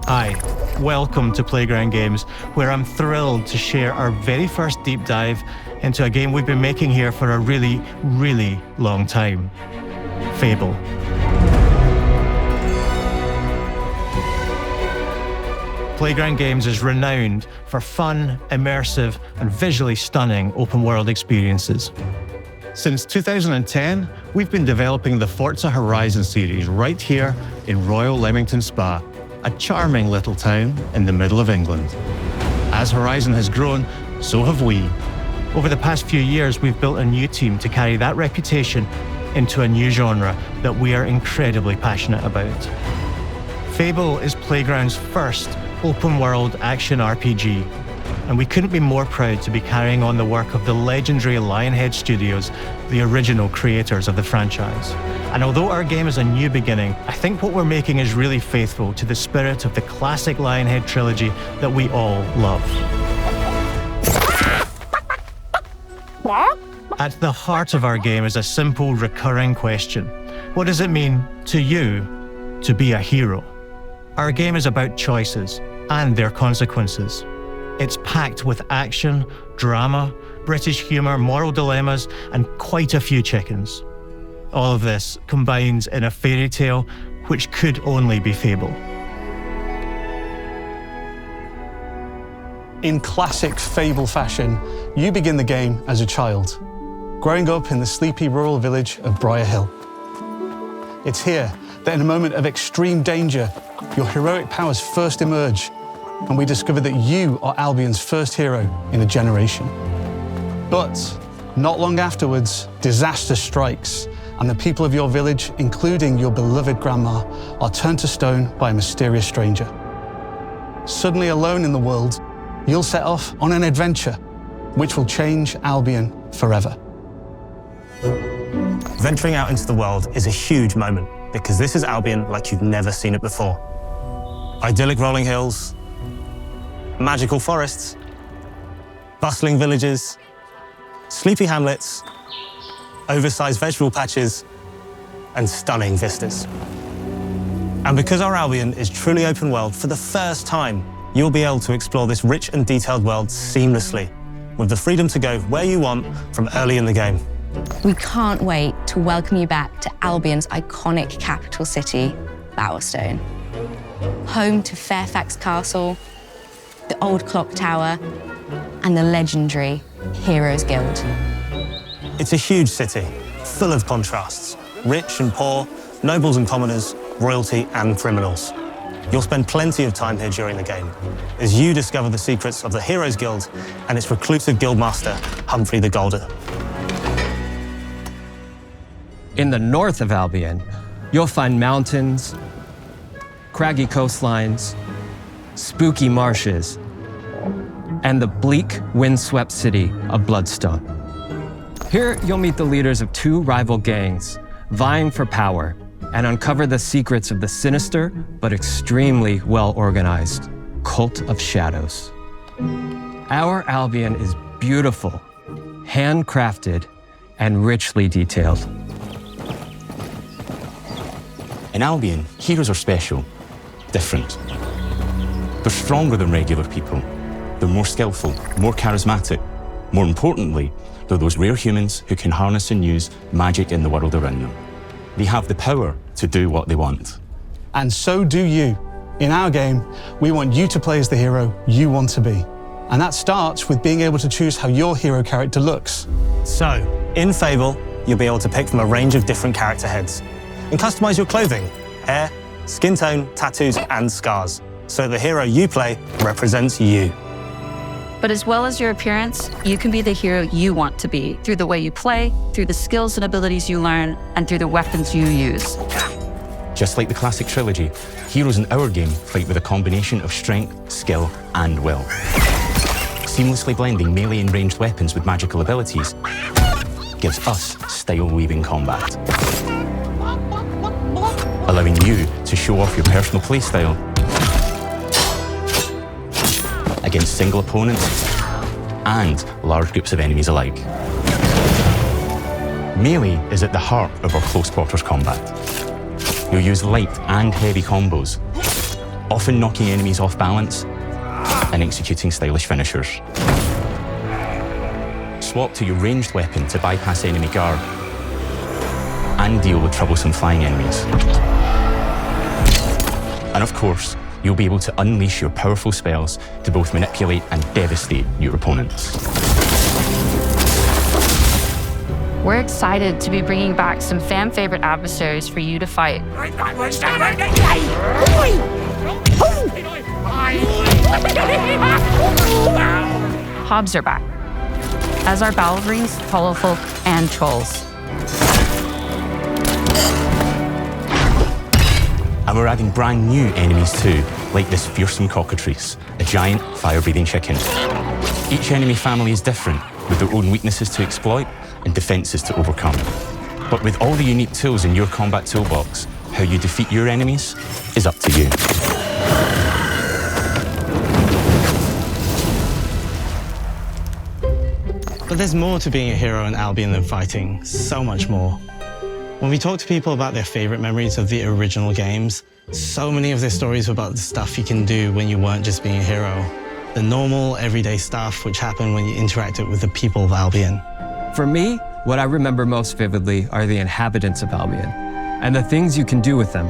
Hi, welcome to Playground Games, where I'm thrilled to share our very first deep dive into a game we've been making here for a really, really long time, Fable. Playground Games is renowned for fun, immersive, and visually stunning open-world experiences. Since 2010, we've been developing the Forza Horizon series right here in Royal Leamington Spa, a charming little town in the middle of England. As Horizon has grown, so have we. Over the past few years, we've built a new team to carry that reputation into a new genre that we are incredibly passionate about. Fable is Playground's first open-world action RPG, and we couldn't be more proud to be carrying on the work of the legendary Lionhead Studios, the original creators of the franchise. And although our game is a new beginning, I think what we're making is really faithful to the spirit of the classic Lionhead trilogy that we all love. At the heart of our game is a simple, recurring question. What does it mean to you to be a hero? Our game is about choices and their consequences. It's packed with action, drama, British humour, moral dilemmas, and quite a few chickens. All of this combines in a fairy tale which could only be Fable. In classic Fable fashion, you begin the game as a child, growing up in the sleepy rural village of Briar Hill. It's here that in a moment of extreme danger, your heroic powers first emerge, and we discover that you are Albion's first hero in a generation. But not long afterwards, disaster strikes, and the people of your village, including your beloved grandma, are turned to stone by a mysterious stranger. Suddenly alone in the world, you'll set off on an adventure which will change Albion forever. Venturing out into the world is a huge moment because this is Albion like you've never seen it before. Idyllic rolling hills, magical forests, bustling villages, sleepy hamlets, oversized vegetable patches, and stunning vistas. And because our Albion is truly open world, for the first time, you'll be able to explore this rich and detailed world seamlessly, with the freedom to go where you want from early in the game. We can't wait to welcome you back to Albion's iconic capital city, Bowerstone. Home to Fairfax Castle, the old clock tower, and the legendary Heroes Guild. It's a huge city, full of contrasts, rich and poor, nobles and commoners, royalty and criminals. You'll spend plenty of time here during the game as you discover the secrets of the Heroes Guild and its reclusive guildmaster, Humphrey the Golden. In the north of Albion, you'll find mountains, craggy coastlines, spooky marshes, and the bleak, windswept city of Bloodstone. Here, you'll meet the leaders of two rival gangs, vying for power, and uncover the secrets of the sinister but extremely well-organized Cult of Shadows. Our Albion is beautiful, handcrafted, and richly detailed. In Albion, heroes are special, different. They're stronger than regular people. They're more skillful, more charismatic. More importantly, they're those rare humans who can harness and use magic in the world around them. They have the power to do what they want. And so do you. In our game, we want you to play as the hero you want to be. And that starts with being able to choose how your hero character looks. So, in Fable, you'll be able to pick from a range of different character heads and customize your clothing, hair, skin tone, tattoos, and scars, so the hero you play represents you. But as well as your appearance, you can be the hero you want to be through the way you play, through the skills and abilities you learn, and through the weapons you use. Just like the classic trilogy, heroes in our game fight with a combination of strength, skill, and will. Seamlessly blending melee and ranged weapons with magical abilities gives us style-weaving combat, allowing you to show off your personal playstyle against single opponents and large groups of enemies alike. Melee is at the heart of our close quarters combat. You'll use light and heavy combos, often knocking enemies off balance and executing stylish finishers. Swap to your ranged weapon to bypass enemy guard and deal with troublesome flying enemies. And of course, you'll be able to unleash your powerful spells to both manipulate and devastate your opponents. We're excited to be bringing back some fan-favorite adversaries for you to fight. Hobbs are back, as are Balverines, Hollowfolk, and Trolls. And we're adding brand new enemies too, like this fearsome cockatrice, a giant fire-breathing chicken. Each enemy family is different, with their own weaknesses to exploit and defenses to overcome. But with all the unique tools in your combat toolbox, how you defeat your enemies is up to you. But there's more to being a hero in Albion than fighting, so much more. When we talk to people about their favorite memories of the original games, so many of their stories were about the stuff you can do when you weren't just being a hero. The normal, everyday stuff which happened when you interacted with the people of Albion. For me, what I remember most vividly are the inhabitants of Albion and the things you can do with them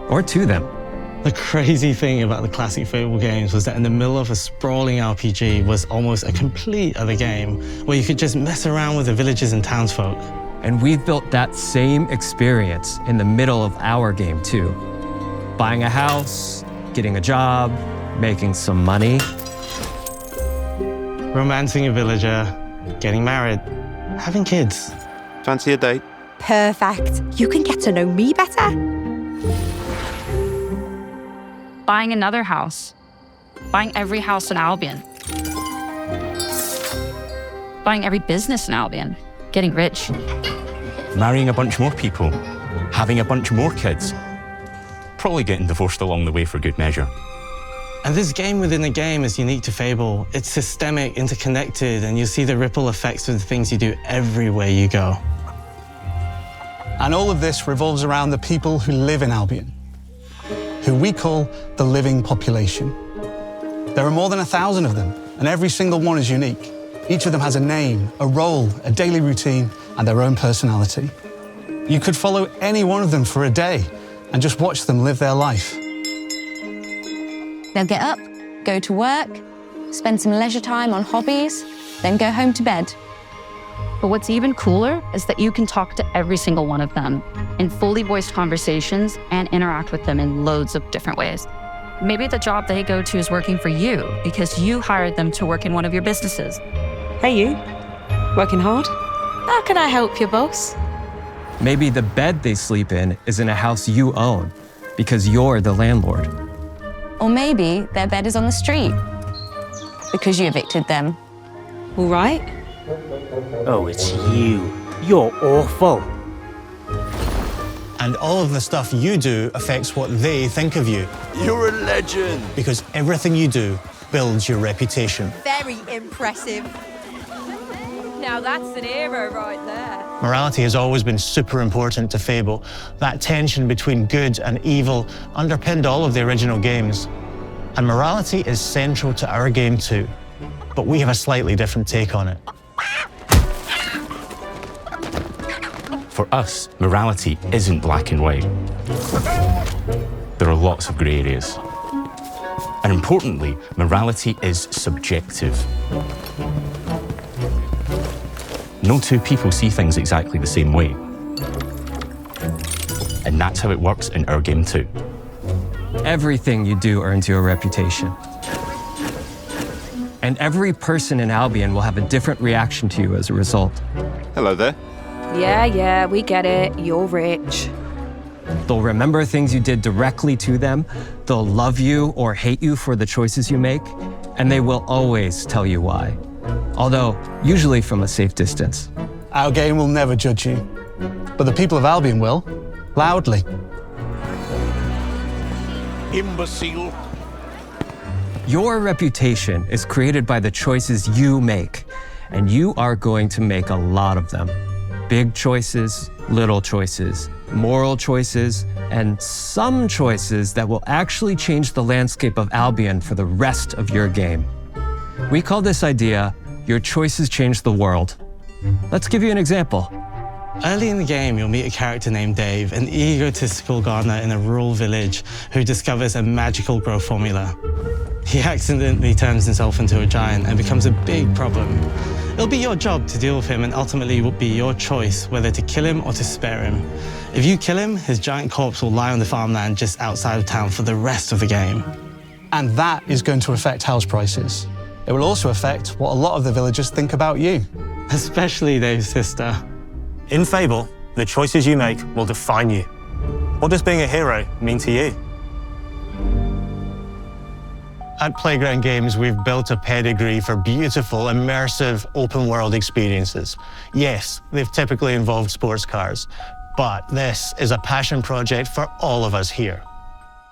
or to them. The crazy thing about the classic Fable games was that in the middle of a sprawling RPG was almost a complete other game where you could just mess around with the villagers and townsfolk. And we've built that same experience in the middle of our game too. Buying a house, getting a job, making some money. Romancing a villager, getting married, having kids. Fancy a date? Perfect. You can get to know me better. Buying another house. Buying every house in Albion. Buying every business in Albion. Getting rich. Marrying a bunch more people, having a bunch more kids, probably getting divorced along the way for good measure. And this game within a game is unique to Fable. It's systemic, interconnected, and you see the ripple effects of the things you do everywhere you go. And all of this revolves around the people who live in Albion, who we call the living population. There are more than 1,000 of them, and every single one is unique. Each of them has a name, a role, a daily routine, and their own personality. You could follow any one of them for a day and just watch them live their life. They'll get up, go to work, spend some leisure time on hobbies, then go home to bed. But what's even cooler is that you can talk to every single one of them in fully voiced conversations and interact with them in loads of different ways. Maybe the job they go to is working for you because you hired them to work in one of your businesses. Hey, you. Working hard? How can I help you, boss? Maybe the bed they sleep in is in a house you own because you're the landlord. Or maybe their bed is on the street because you evicted them. All right. Oh, it's you. You're awful. And all of the stuff you do affects what they think of you. You're a legend. Because everything you do builds your reputation. Very impressive. Now that's an hero right there. Morality has always been super important to Fable. That tension between good and evil underpinned all of the original games. And morality is central to our game too. But we have a slightly different take on it. For us, morality isn't black and white. There are lots of grey areas. And importantly, morality is subjective. No two people see things exactly the same way. And that's how it works in our game too. Everything you do earns you a reputation. And every person in Albion will have a different reaction to you as a result. Hello there. Yeah, we get it. You're rich. They'll remember things you did directly to them, they'll love you or hate you for the choices you make, and they will always tell you why. Although, usually from a safe distance. Our game will never judge you, but the people of Albion will, loudly. Imbecile. Your reputation is created by the choices you make, and you are going to make a lot of them. Big choices, little choices, moral choices, and some choices that will actually change the landscape of Albion for the rest of your game. We call this idea, Your Choices Change the World. Let's give you an example. Early in the game, you'll meet a character named Dave, an egotistical gardener in a rural village who discovers a magical growth formula. He accidentally turns himself into a giant and becomes a big problem. It'll be your job to deal with him, and ultimately it will be your choice whether to kill him or to spare him. If you kill him, his giant corpse will lie on the farmland just outside of town for the rest of the game. And that is going to affect house prices. It will also affect what a lot of the villagers think about you. Especially Dave's sister. In Fable, the choices you make will define you. What does being a hero mean to you? At Playground Games, we've built a pedigree for beautiful, immersive, open-world experiences. Yes, they've typically involved sports cars, but this is a passion project for all of us here.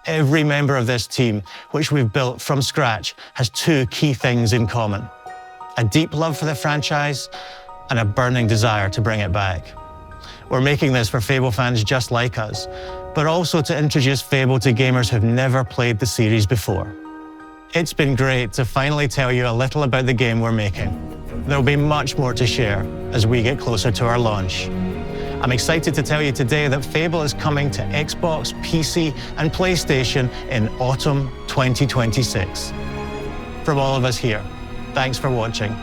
Every member of this team, which we've built from scratch, has two key things in common: a deep love for the franchise and a burning desire to bring it back. We're making this for Fable fans just like us, but also to introduce Fable to gamers who've never played the series before. It's been great to finally tell you a little about the game we're making. There'll be much more to share as we get closer to our launch. I'm excited to tell you today that Fable is coming to Xbox, PC, and PlayStation in autumn 2026. From all of us here, thanks for watching.